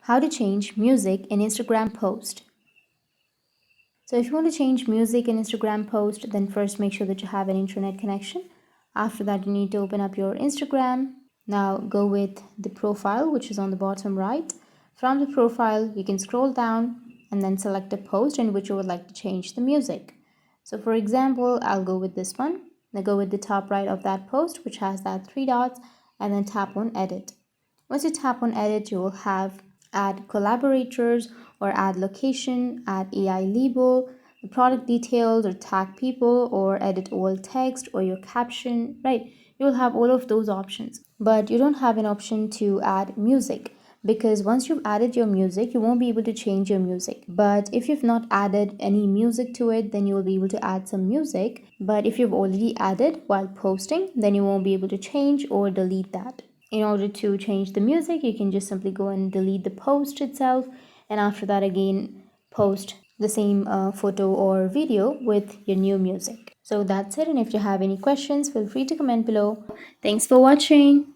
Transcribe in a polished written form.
How to change music in Instagram post. So if you want to change music in Instagram post, then first make sure that you have an internet connection. After that, you need to open up your Instagram. Now go with the profile, which is on the bottom right. From the profile, you can scroll down and then select a post in which you would like to change the music. So for example, I'll go with this one. Now go with the top right of that post, which has that three dots, and then tap on edit. Once you tap on edit, you will have add collaborators or add location, add AI label, the product details or tag people or edit all text or your caption, right? You will have all of those options, but you don't have an option to add music because once you've added your music, you won't be able to change your music. But if you've not added any music to it, then you will be able to add some music. But if you've already added while posting, then you won't be able to change or delete that. In order to change the music, you can just simply go and delete the post itself, and after that again post the same photo or video with your new music. So that's it, and if you have any questions, feel free to comment below. Thanks for watching.